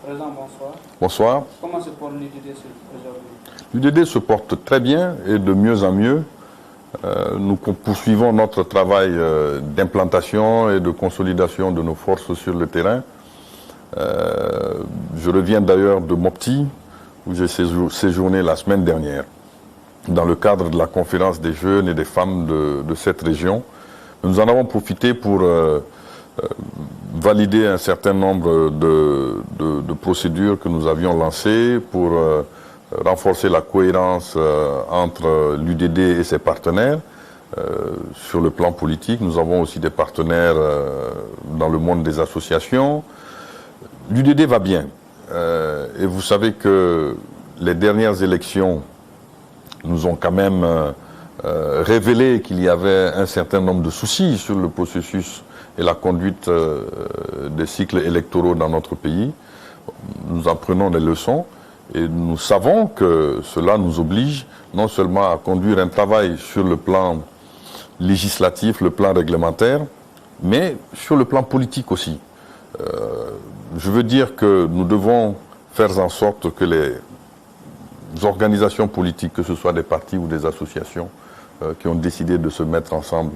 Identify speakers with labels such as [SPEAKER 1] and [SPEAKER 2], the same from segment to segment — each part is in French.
[SPEAKER 1] Président, bonsoir.
[SPEAKER 2] Bonsoir.
[SPEAKER 1] Comment se porte l'UDD aujourd'hui?
[SPEAKER 2] L'UDD se porte très bien et de mieux en mieux. Nous poursuivons notre travail d'implantation et de consolidation de nos forces sur le terrain. Je reviens d'ailleurs de Mopti, où j'ai séjourné la semaine dernière, dans le cadre de la conférence des jeunes et des femmes de cette région. Nous en avons profité pour valider un certain nombre de procédures que nous avions lancées pour renforcer la cohérence entre l'UDD et ses partenaires. Sur le plan politique, nous avons aussi des partenaires dans le monde des associations. L'UDD va bien. Et vous savez que les dernières élections nous ont quand même révélé qu'il y avait un certain nombre de soucis sur le processus et la conduite des cycles électoraux dans notre pays. Nous en prenons des leçons et nous savons que cela nous oblige non seulement à conduire un travail sur le plan législatif, le plan réglementaire, mais sur le plan politique aussi. Je veux dire que nous devons faire en sorte que les organisations politiques, que ce soit des partis ou des associations qui ont décidé de se mettre ensemble,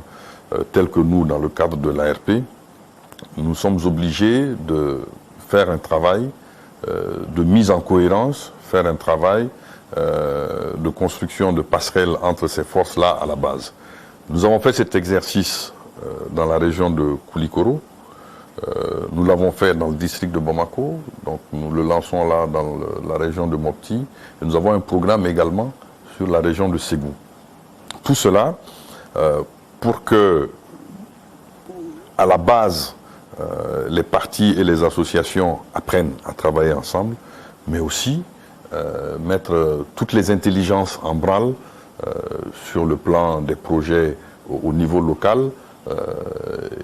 [SPEAKER 2] tels que nous dans le cadre de l'ARP, nous sommes obligés de faire un travail de mise en cohérence, faire un travail de construction de passerelles entre ces forces-là à la base. Nous avons fait cet exercice dans la région de Koulikoro. Nous l'avons fait dans le district de Bamako, donc nous le lançons là dans la région de Mopti. Et nous avons un programme également sur la région de Ségou. Tout cela pour que, à la base, les partis et les associations apprennent à travailler ensemble, mais aussi mettre toutes les intelligences en branle sur le plan des projets au niveau local,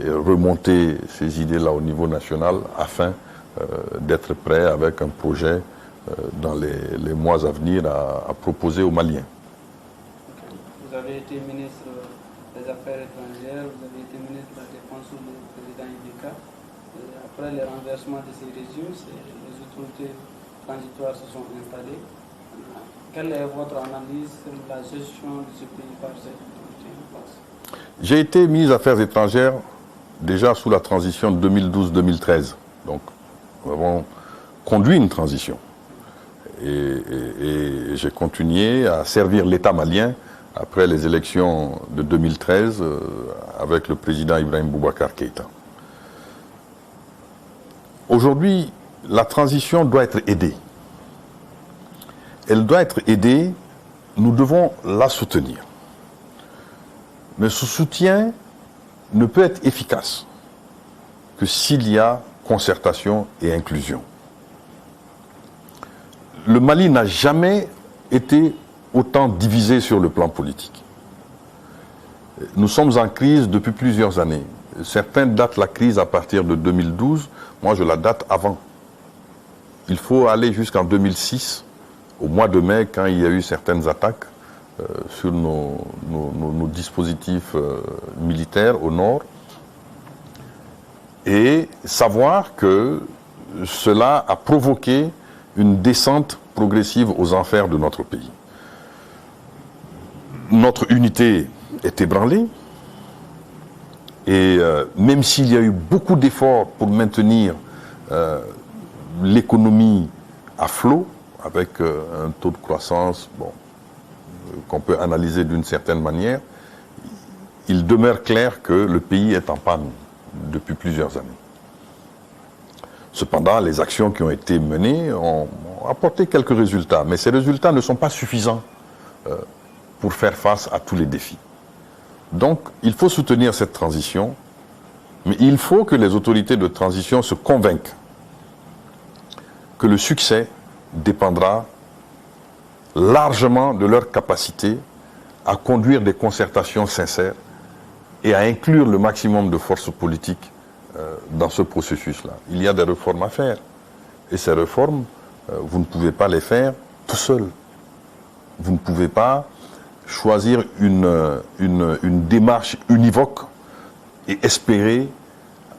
[SPEAKER 2] et remonter ces idées-là au niveau national afin d'être prêt avec un projet dans les mois à venir à proposer aux Maliens.
[SPEAKER 1] Vous avez été ministre des Affaires étrangères, vous avez été ministre de la Défense sous le président Ibeka. Après le renversement de ces régimes, les autorités transitoires se sont installées. Quelle est votre analyse sur la gestion de ce pays par cette autorité en place?
[SPEAKER 2] J'ai été ministre des Affaires étrangères déjà sous la transition de 2012-2013. Donc, nous avons conduit une transition. Et j'ai continué à servir l'État malien après les élections de 2013 avec le président Ibrahim Boubacar Keïta. Aujourd'hui, la transition doit être aidée. Elle doit être aidée, nous devons la soutenir. Mais ce soutien ne peut être efficace que s'il y a concertation et inclusion. Le Mali n'a jamais été autant divisé sur le plan politique. Nous sommes en crise depuis plusieurs années. Certains datent la crise à partir de 2012, moi je la date avant. Il faut aller jusqu'en 2006, au mois de mai, quand il y a eu certaines attaques sur nos dispositifs militaires au nord, et savoir que cela a provoqué une descente progressive aux enfers de notre pays. Notre unité est ébranlée, et même s'il y a eu beaucoup d'efforts pour maintenir l'économie à flot, avec un taux de croissance qu'on peut analyser d'une certaine manière, il demeure clair que le pays est en panne depuis plusieurs années. Cependant, les actions qui ont été menées ont apporté quelques résultats, mais ces résultats ne sont pas suffisants pour faire face à tous les défis. Donc, il faut soutenir cette transition, mais il faut que les autorités de transition se convainquent que le succès dépendra largement de leur capacité à conduire des concertations sincères et à inclure le maximum de forces politiques dans ce processus-là. Il y a des réformes à faire. Et ces réformes, vous ne pouvez pas les faire tout seul. Vous ne pouvez pas choisir une démarche univoque et espérer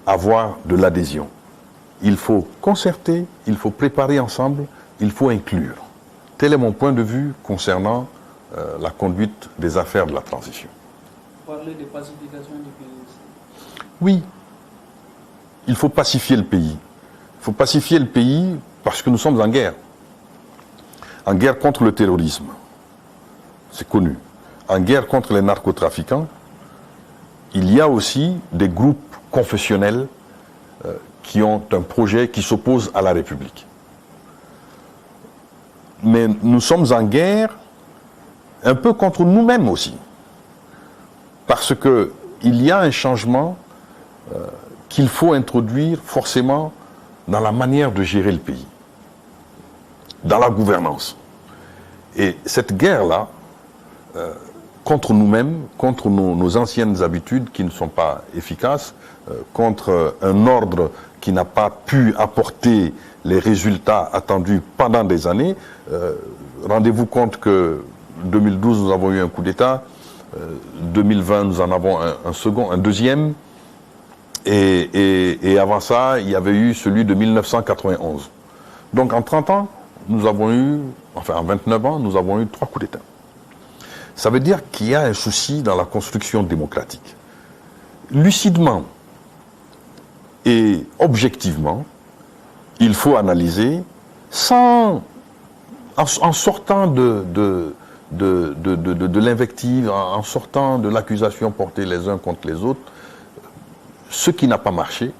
[SPEAKER 2] avoir de l'adhésion. il faut concerter, il faut préparer ensemble, il faut inclure. Tel est mon point de vue concernant la conduite des affaires de la transition.
[SPEAKER 1] Parler de pacification du pays aussi.
[SPEAKER 2] Oui, il faut pacifier le pays. Il faut pacifier le pays parce que nous sommes en guerre. En guerre contre le terrorisme, c'est connu. En guerre contre les narcotrafiquants, il y a aussi des groupes confessionnels qui ont un projet qui s'oppose à la République. Mais nous sommes en guerre un peu contre nous-mêmes aussi. Parce qu'il y a un changement qu'il faut introduire forcément dans la manière de gérer le pays, dans la gouvernance. Et cette guerre-là, contre nous-mêmes, contre nos anciennes habitudes qui ne sont pas efficaces, contre un ordre qui n'a pas pu apporter les résultats attendus pendant des années. Rendez-vous compte que 2012, nous avons eu un coup d'État, 2020, nous en avons un deuxième, et avant ça, il y avait eu celui de 1991. Donc en 30 ans, nous avons eu, enfin en 29 ans, nous avons eu 3 coups d'État. Ça veut dire qu'il y a un souci dans la construction démocratique. Lucidement et objectivement, il faut analyser en sortant de l'invective, en sortant de l'accusation portée les uns contre les autres, ce qui n'a pas marché,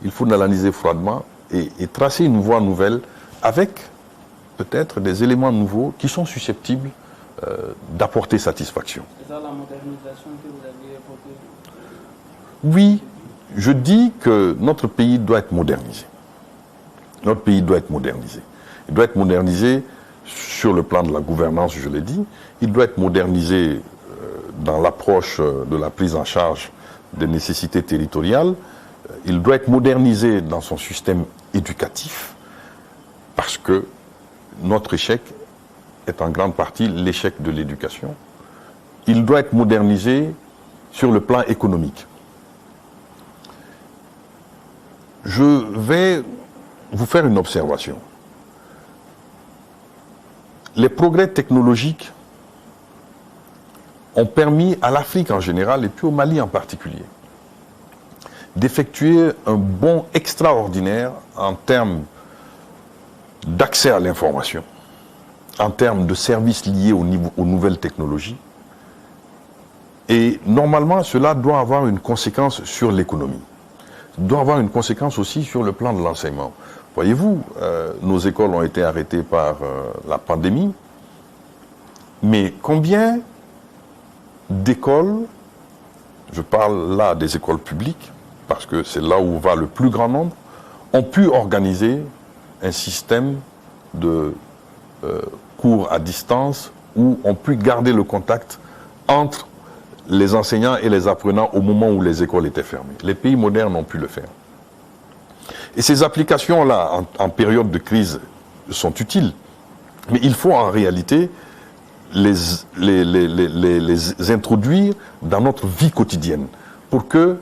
[SPEAKER 2] il faut l'analyser froidement et tracer une voie nouvelle avec peut-être des éléments nouveaux qui sont susceptibles d'apporter satisfaction.
[SPEAKER 1] C'est ça la modernisation que vous aviez évoquée?
[SPEAKER 2] Oui, je dis que notre pays doit être modernisé. Notre pays doit être modernisé. Il doit être modernisé sur le plan de la gouvernance, je l'ai dit. Il doit être modernisé dans l'approche de la prise en charge des nécessités territoriales. Il doit être modernisé dans son système éducatif parce que notre échec est en grande partie l'échec de l'éducation. Il doit être modernisé sur le plan économique. Je vais vous faire une observation. Les progrès technologiques ont permis à l'Afrique en général et puis au Mali en particulier d'effectuer un bond extraordinaire en termes d'accès à l'information, en termes de services liés aux nouvelles technologies. Et normalement, cela doit avoir une conséquence sur l'économie. Doit avoir une conséquence aussi sur le plan de l'enseignement. Voyez-vous, nos écoles ont été arrêtées par la pandémie, mais combien d'écoles, je parle là des écoles publiques, parce que c'est là où va le plus grand nombre, ont pu organiser un système de cours à distance où on pu garder le contact entre les enseignants et les apprenants au moment où les écoles étaient fermées. Les pays modernes ont pu le faire. Et ces applications-là, en période de crise, sont utiles. Mais il faut en réalité les introduire dans notre vie quotidienne pour que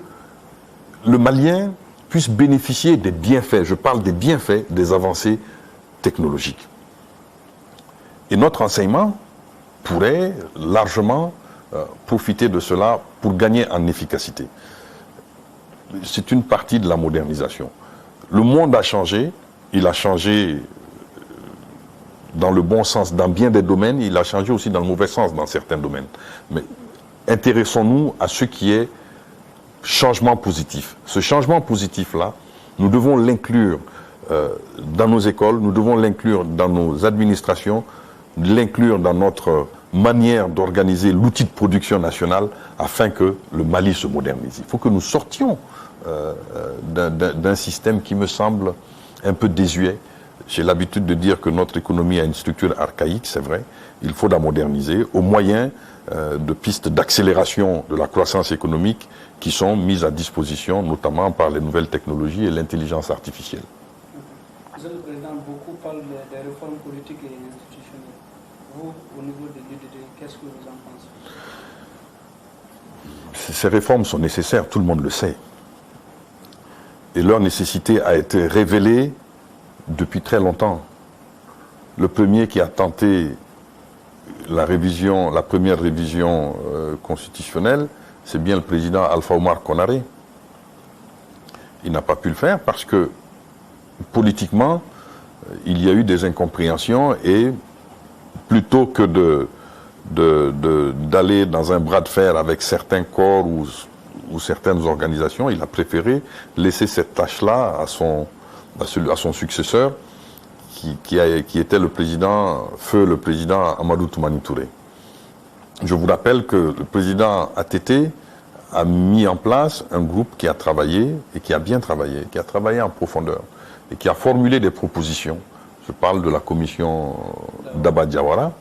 [SPEAKER 2] le Malien puisse bénéficier des bienfaits. Je parle des bienfaits des avancées technologiques. Et notre enseignement pourrait largement profiter de cela pour gagner en efficacité. C'est une partie de la modernisation. Le monde a changé, il a changé dans le bon sens dans bien des domaines, il a changé aussi dans le mauvais sens dans certains domaines. Mais intéressons-nous à ce qui est changement positif. Ce changement positif-là, nous devons l'inclure dans nos écoles, nous devons l'inclure dans nos administrations, l'inclure dans notre manière d'organiser l'outil de production nationale afin que le Mali se modernise. Il faut que nous sortions d'un système qui me semble un peu désuet. J'ai l'habitude de dire que notre économie a une structure archaïque, c'est vrai. Il faut la moderniser au moyen de pistes d'accélération de la croissance économique qui sont mises à disposition, notamment par les nouvelles technologies et l'intelligence artificielle.
[SPEAKER 1] Monsieur le Président, beaucoup parlent des réformes politiques et institutionnelles. Vous, au niveau de l'UDD, qu'est-ce que vous en pensez?
[SPEAKER 2] Ces réformes sont nécessaires, tout le monde le sait. Et leur nécessité a été révélée depuis très longtemps. Le premier qui a tenté la première révision constitutionnelle, c'est bien le président Alpha Oumar Konaré. Il n'a pas pu le faire parce que politiquement, il y a eu des incompréhensions et plutôt que d'aller dans un bras de fer avec certains corps ou certaines organisations, il a préféré laisser cette tâche-là à son successeur qui était le président Amadou Toumani Touré. Je vous rappelle que le président ATT a mis en place un groupe qui a travaillé et qui a bien travaillé, qui a travaillé en profondeur et qui a formulé des propositions. Je parle de la commission d'Abba Diawara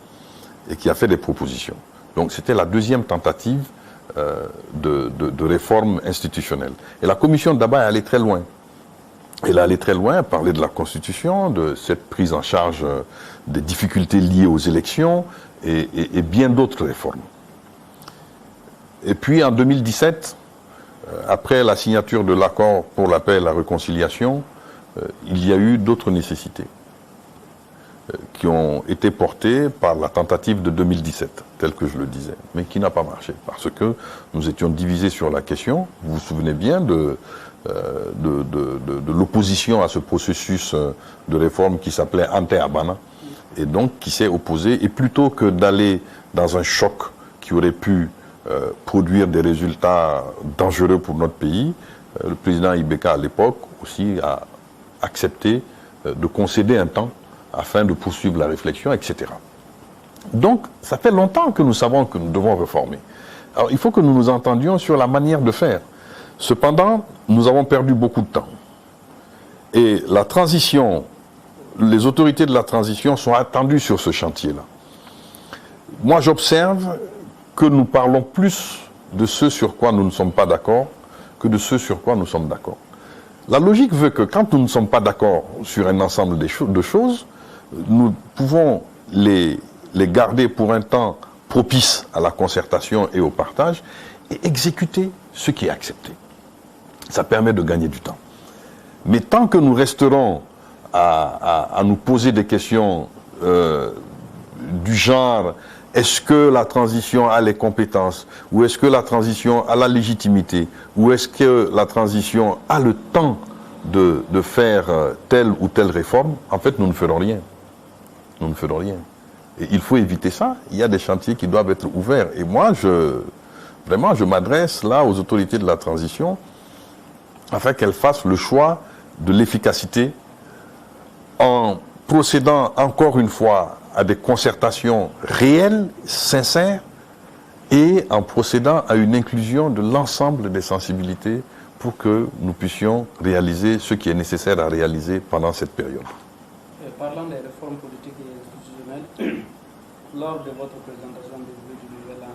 [SPEAKER 2] et qui a fait des propositions. Donc c'était la deuxième tentative de réforme institutionnelle. Et la commission d'Abba est allée très loin. Elle est allée très loin, parler de la Constitution, de cette prise en charge des difficultés liées aux élections et bien d'autres réformes. Et puis en 2017, après la signature de l'accord pour la paix et la réconciliation, il y a eu d'autres nécessités qui ont été portées par la tentative de 2017, telle que je le disais, mais qui n'a pas marché, parce que nous étions divisés sur la question. Vous vous souvenez bien de l'opposition à ce processus de réforme qui s'appelait Ante Abana, et donc qui s'est opposé, et plutôt que d'aller dans un choc qui aurait pu produire des résultats dangereux pour notre pays, le président Ibeka à l'époque aussi a accepté de concéder un temps afin de poursuivre la réflexion, etc. Donc, ça fait longtemps que nous savons que nous devons réformer. Alors, il faut que nous nous entendions sur la manière de faire. Cependant, nous avons perdu beaucoup de temps. Et la transition, les autorités de la transition sont attendues sur ce chantier-là. Moi, j'observe que nous parlons plus de ce sur quoi nous ne sommes pas d'accord que de ce sur quoi nous sommes d'accord. La logique veut que quand nous ne sommes pas d'accord sur un ensemble de choses, nous pouvons les garder pour un temps propice à la concertation et au partage et exécuter ce qui est accepté. Ça permet de gagner du temps. Mais tant que nous resterons à nous poser des questions du genre est-ce que la transition a les compétences, ou est-ce que la transition a la légitimité, ou est-ce que la transition a le temps de faire telle ou telle réforme, en fait nous ne ferons rien. Nous ne ferons rien. Et il faut éviter ça. Il y a des chantiers qui doivent être ouverts. Et moi, vraiment, je m'adresse là aux autorités de la transition afin qu'elles fassent le choix de l'efficacité en procédant encore une fois à des concertations réelles, sincères, et en procédant à une inclusion de l'ensemble des sensibilités pour que nous puissions réaliser ce qui est nécessaire à réaliser pendant cette période.
[SPEAKER 1] Parlant des réformes politiques et institutionnelles, lors de votre présentation du budget du nouvel an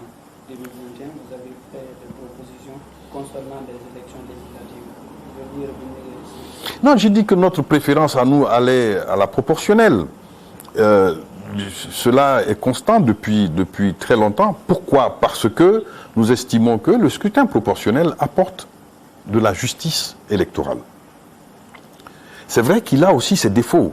[SPEAKER 1] 2021, vous avez fait des propositions concernant les élections législatives. Je veux y revenir ici.
[SPEAKER 2] Non, j'ai dit que notre préférence à nous allait à la proportionnelle. Cela est constant depuis très longtemps. Pourquoi? Parce que nous estimons que le scrutin proportionnel apporte de la justice électorale. C'est vrai qu'il a aussi ses défauts.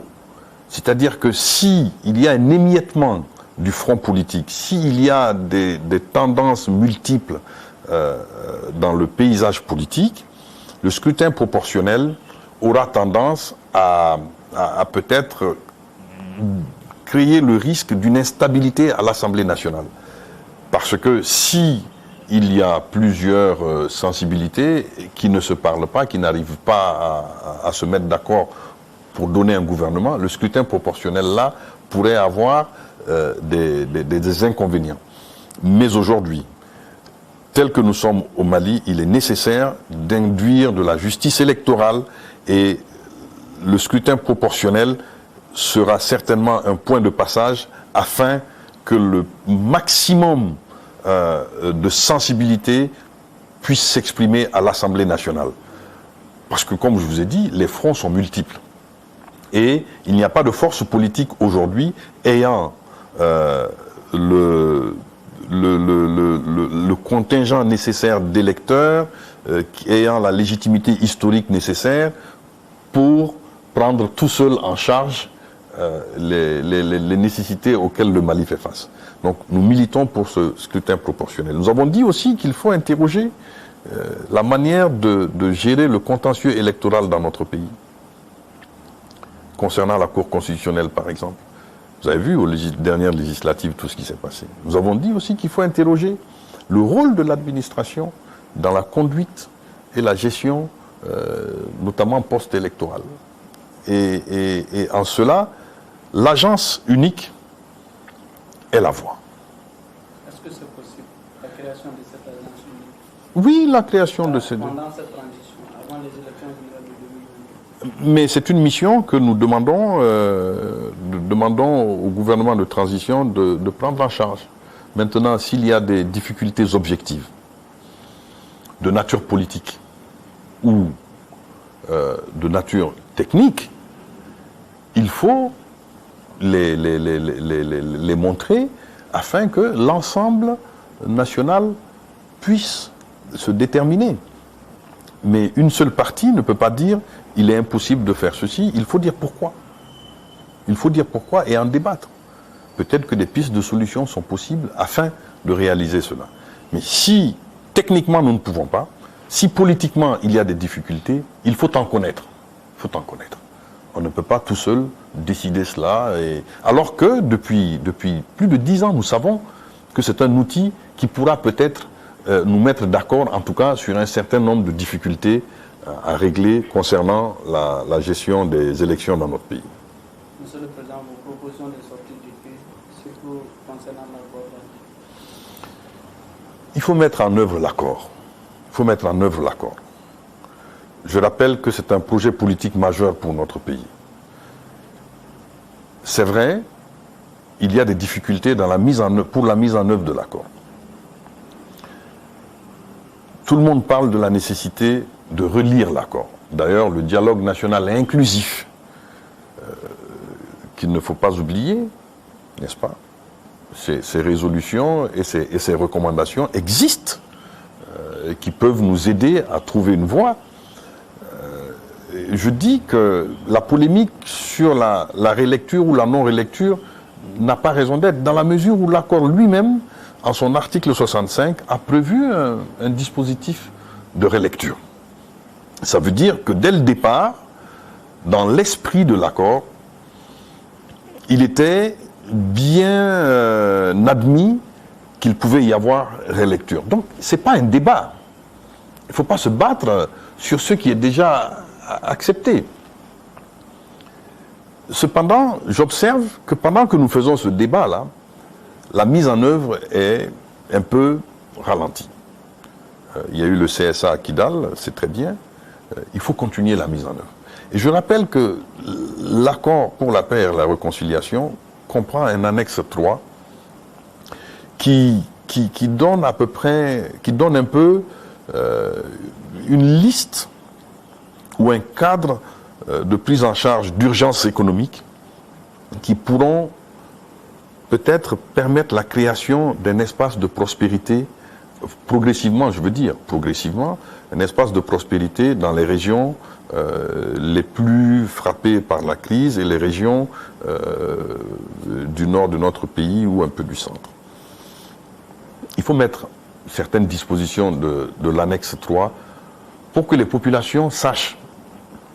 [SPEAKER 2] C'est-à-dire que s'il y a un émiettement du front politique, s'il y a des tendances multiples dans le paysage politique, le scrutin proportionnel aura tendance à peut-être créer le risque d'une instabilité à l'Assemblée nationale. Parce que si il y a plusieurs sensibilités qui ne se parlent pas, qui n'arrivent pas à se mettre d'accord pour donner un gouvernement, le scrutin proportionnel là pourrait avoir des inconvénients. Mais aujourd'hui, tel que nous sommes au Mali, il est nécessaire d'induire de la justice électorale et le scrutin proportionnel sera certainement un point de passage afin que le maximum de sensibilité puisse s'exprimer à l'Assemblée nationale. Parce que, comme je vous ai dit, les fronts sont multiples. Et il n'y a pas de force politique aujourd'hui ayant le contingent nécessaire d'électeurs ayant la légitimité historique nécessaire pour prendre tout seul en charge les nécessités auxquelles le Mali fait face. Donc nous militons pour ce scrutin proportionnel. Nous avons dit aussi qu'il faut interroger la manière de gérer le contentieux électoral dans notre pays, concernant la Cour constitutionnelle par exemple. Vous avez vu aux dernières législatives tout ce qui s'est passé. Nous avons dit aussi qu'il faut interroger le rôle de l'administration dans la conduite et la gestion, notamment post-électorale. Et en cela, l'agence unique est la voie.
[SPEAKER 1] Est-ce que c'est possible, la création de cette agence unique?
[SPEAKER 2] Oui, la création de cette...
[SPEAKER 1] Pendant cette transition, avant les élections générales de 2022.
[SPEAKER 2] Mais c'est une mission que nous demandons au gouvernement de transition de prendre en charge. Maintenant, s'il y a des difficultés objectives, de nature politique ou de nature technique, il faut les montrer afin que l'ensemble national puisse se déterminer. Mais une seule partie ne peut pas dire il est impossible de faire ceci, il faut dire pourquoi. Il faut dire pourquoi et en débattre. Peut-être que des pistes de solutions sont possibles afin de réaliser cela. Mais si techniquement nous ne pouvons pas, si politiquement il y a des difficultés, il faut en connaître. Il faut en connaître. On ne peut pas tout seul décider cela. Alors que depuis plus de 10 ans, nous savons que c'est un outil qui pourra peut-être nous mettre d'accord, en tout cas, sur un certain nombre de difficultés à régler concernant la gestion des élections dans notre pays.
[SPEAKER 1] Monsieur le Président, vos propositions de sortie du pays, surtout concernant l'accord.
[SPEAKER 2] Il faut mettre en œuvre l'accord. Il faut mettre en œuvre l'accord. Je rappelle que c'est un projet politique majeur pour notre pays. C'est vrai, il y a des difficultés dans pour la mise en œuvre de l'accord. Tout le monde parle de la nécessité de relire l'accord. D'ailleurs, le dialogue national est inclusif, qu'il ne faut pas oublier, n'est-ce pas? Ces résolutions et ces recommandations existent, qui peuvent nous aider à trouver une voie. Je dis que la polémique sur la rélecture ou la non-rélecture n'a pas raison d'être, dans la mesure où l'accord lui-même, en son article 65, a prévu un dispositif de rélecture. Ça veut dire que dès le départ, dans l'esprit de l'accord, il était bien admis qu'il pouvait y avoir rélecture. Donc, ce n'est pas un débat. Il ne faut pas se battre sur ce qui est déjà accepté. Cependant, j'observe que pendant que nous faisons ce débat-là, la mise en œuvre est un peu ralentie. Il y a eu le CSA à Kidal, c'est très bien. Il faut continuer la mise en œuvre. Et je rappelle que l'accord pour la paix et la réconciliation comprend un annexe 3 qui donne à peu près, qui donne un peu une liste ou un cadre de prise en charge d'urgence économique qui pourront peut-être permettre la création d'un espace de prospérité progressivement, je veux dire progressivement, un espace de prospérité dans les régions les plus frappées par la crise et les régions du nord de notre pays ou un peu du centre. Il faut mettre certaines dispositions de l'annexe 3 pour que les populations sachent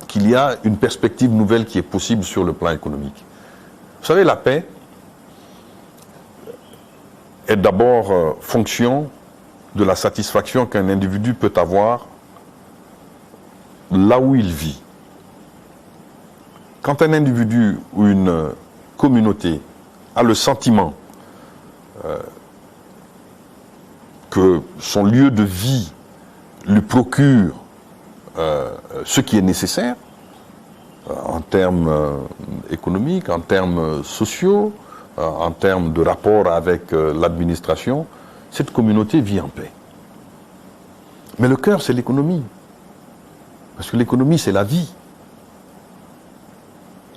[SPEAKER 2] qu'il y a une perspective nouvelle qui est possible sur le plan économique. Vous savez, la paix est d'abord fonction de la satisfaction qu'un individu peut avoir là où il vit. Quand un individu ou une communauté a le sentiment que son lieu de vie lui procure ce qui est nécessaire en termes économiques, en termes sociaux, en termes de rapport avec l'administration, cette communauté vit en paix. Mais le cœur, c'est l'économie. Parce que l'économie, c'est la vie.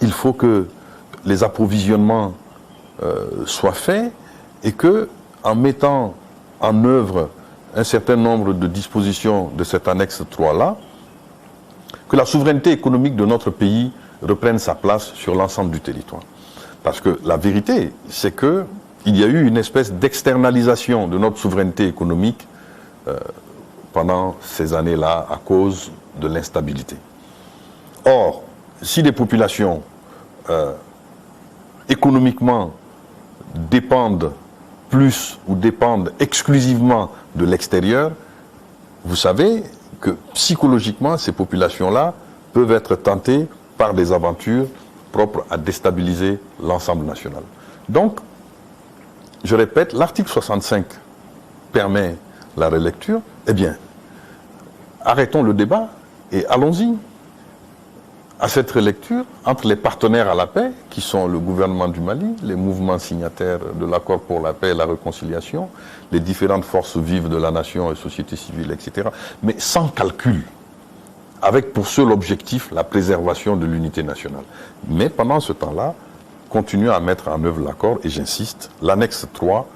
[SPEAKER 2] Il faut que les approvisionnements soient faits et que, en mettant en œuvre un certain nombre de dispositions de cette annexe 3-là, que la souveraineté économique de notre pays reprenne sa place sur l'ensemble du territoire. Parce que la vérité, c'est qu'il y a eu une espèce d'externalisation de notre souveraineté économique pendant ces années-là à cause de l'instabilité. Or, si les populations économiquement dépendent plus ou dépendent exclusivement de l'extérieur, vous savez que psychologiquement, ces populations-là peuvent être tentées par des aventures propres à déstabiliser l'ensemble national. Donc, je répète, l'article 65 permet la relecture. Eh bien, arrêtons le débat et allons-y à cette relecture entre les partenaires à la paix, qui sont le gouvernement du Mali, les mouvements signataires de l'accord pour la paix et la réconciliation, les différentes forces vives de la nation et société civile, etc. Mais sans calcul, avec pour seul objectif la préservation de l'unité nationale. Mais pendant ce temps-là, continuons à mettre en œuvre l'accord, et j'insiste, l'annexe 3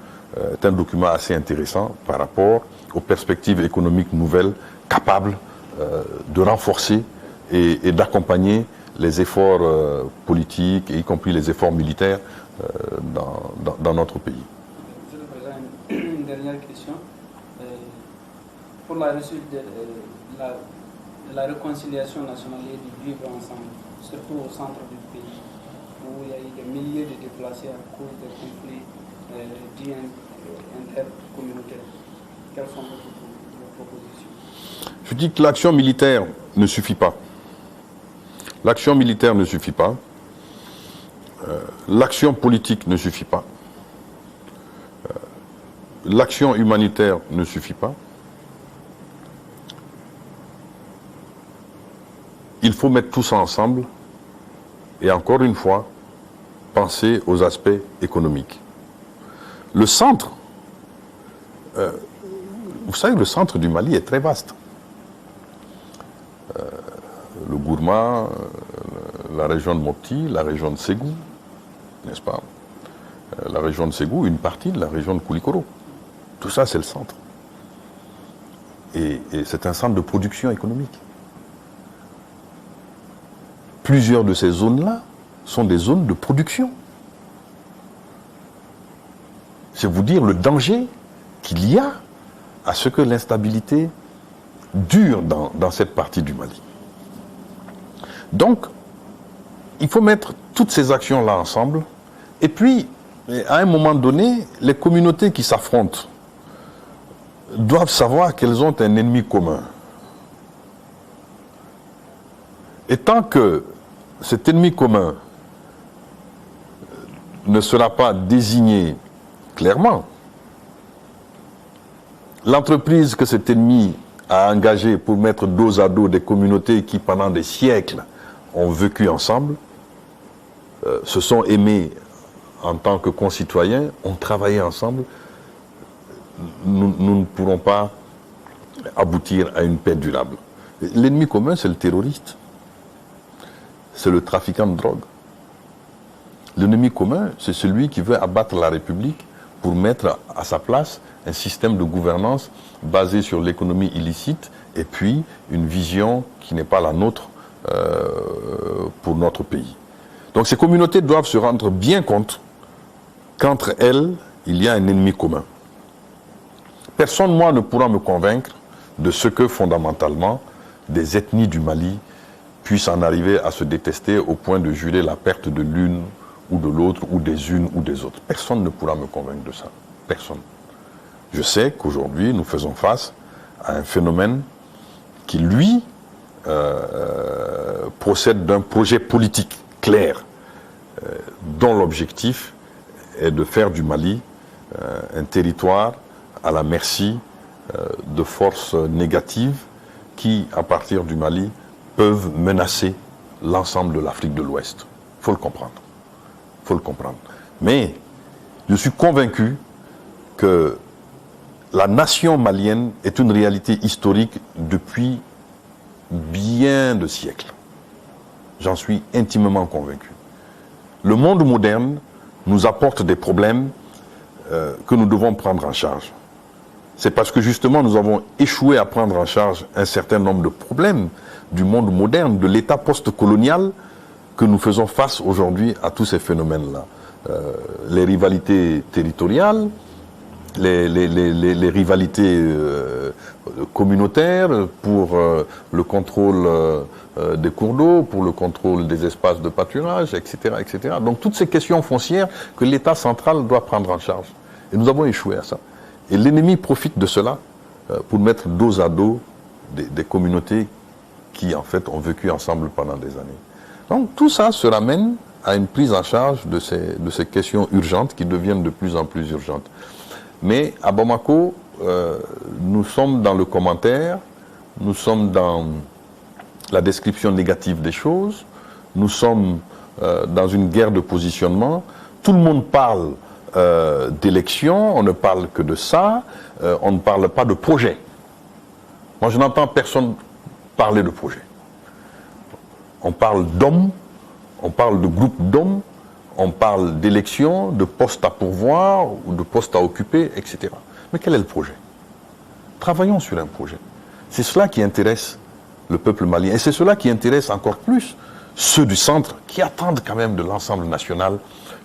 [SPEAKER 2] est un document assez intéressant par rapport aux perspectives économiques nouvelles capables de renforcer et d'accompagner les efforts politiques, y compris les efforts militaires dans notre pays.
[SPEAKER 1] Monsieur le Président, une dernière question. Pour la réussite de la réconciliation nationale et du vivre ensemble, surtout au centre du pays, où il y a eu des milliers de déplacés à cause des conflits dits intercommunautaires, quelles sont vos propositions?
[SPEAKER 2] Je dis que l'action militaire ne suffit pas. L'action militaire ne suffit pas. L'action politique ne suffit pas. L'action humanitaire ne suffit pas. Il faut mettre tout ça ensemble et encore une fois, penser aux aspects économiques. Le centre, vous savez, le centre du Mali est très vaste. Le Gourma, la région de Mopti, la région de Ségou, n'est-ce pas? La région de Ségou, une partie de la région de Koulikoro. Tout ça, c'est le centre. Et c'est un centre de production économique. Plusieurs de ces zones-là sont des zones de production. C'est vous dire le danger qu'il y a à ce que l'instabilité dure dans cette partie du Mali. Donc, il faut mettre toutes ces actions-là ensemble. Et puis, à un moment donné, les communautés qui s'affrontent doivent savoir qu'elles ont un ennemi commun. Et tant que cet ennemi commun ne sera pas désigné clairement, l'entreprise que cet ennemi a engagée pour mettre dos à dos des communautés qui, pendant des siècles, ont vécu ensemble, se sont aimés en tant que concitoyens, ont travaillé ensemble, nous ne pourrons pas aboutir à une paix durable. L'ennemi commun, c'est le terroriste. C'est le trafiquant de drogue. L'ennemi commun, c'est celui qui veut abattre la République pour mettre à sa place un système de gouvernance basé sur l'économie illicite et puis une vision qui n'est pas la nôtre pour notre pays. Donc ces communautés doivent se rendre bien compte qu'entre elles, il y a un ennemi commun. Personne, moi, ne pourra me convaincre de ce que, fondamentalement, des ethnies du Mali puissent en arriver à se détester au point de jurer la perte de l'une ou de l'autre, ou des unes ou des autres. Personne ne pourra me convaincre de ça. Personne. Je sais qu'aujourd'hui, nous faisons face à un phénomène qui, lui, procède d'un projet politique clair, dont l'objectif est de faire du Mali un territoire à la merci de forces négatives qui, à partir du Mali, peuvent menacer l'ensemble de l'Afrique de l'Ouest. Il faut le comprendre. Il faut le comprendre. Mais je suis convaincu que la nation malienne est une réalité historique depuis bien de siècles. J'en suis intimement convaincu. Le monde moderne nous apporte des problèmes que nous devons prendre en charge. C'est parce que justement nous avons échoué à prendre en charge un certain nombre de problèmes du monde moderne, de l'État post-colonial, que nous faisons face aujourd'hui à tous ces phénomènes-là. Les rivalités territoriales, les rivalités communautaires pour le contrôle des cours d'eau, pour le contrôle des espaces de pâturage, etc., etc. Donc toutes ces questions foncières que l'État central doit prendre en charge. Et nous avons échoué à ça. Et l'ennemi profite de cela pour mettre dos à dos des communautés qui, en fait, ont vécu ensemble pendant des années. Donc tout ça se ramène à une prise en charge de ces questions urgentes qui deviennent de plus en plus urgentes. Mais à Bamako, nous sommes dans le commentaire, nous sommes dans la description négative des choses, nous sommes dans une guerre de positionnement. Tout le monde parle d'élections, on ne parle que de ça, on ne parle pas de projet. Moi, je n'entends personne parler de projet. On parle d'hommes, on parle de groupes d'hommes, on parle d'élections, de postes à pourvoir ou de postes à occuper, etc. Mais quel est le projet? Travaillons sur un projet. C'est cela qui intéresse le peuple malien. Et c'est cela qui intéresse encore plus ceux du centre qui attendent quand même de l'ensemble national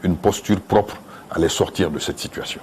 [SPEAKER 2] une posture propre à les sortir de cette situation.